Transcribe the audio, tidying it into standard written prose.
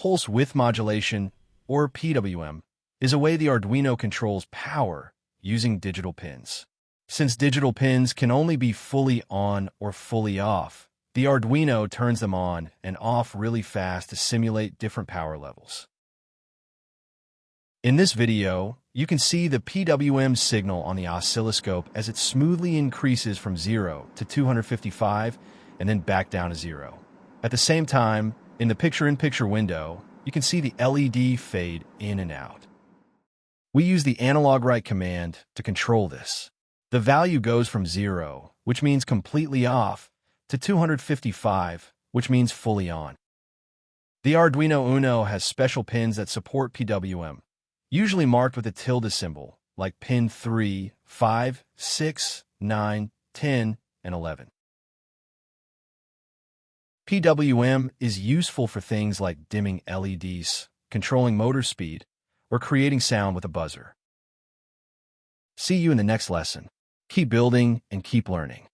Pulse Width Modulation, or PWM, is a way the Arduino controls power using digital pins. Since digital pins can only be fully on or fully off, the Arduino turns them on and off really fast to simulate different power levels. In this video, you can see the PWM signal on the oscilloscope as it smoothly increases from 0 to 255 and then back down to 0. At the same time, in the picture-in-picture window, you can see the LED fade in and out. We use the analog write command to control this. The value goes from 0, which means completely off, to 255, which means fully on. The Arduino UNO has special pins that support PWM, usually marked with a tilde symbol, like pin 3, 5, 6, 9, 10, and 11. PWM is useful for things like dimming LEDs, controlling motor speed, or creating sound with a buzzer. See you in the next lesson. Keep building and keep learning.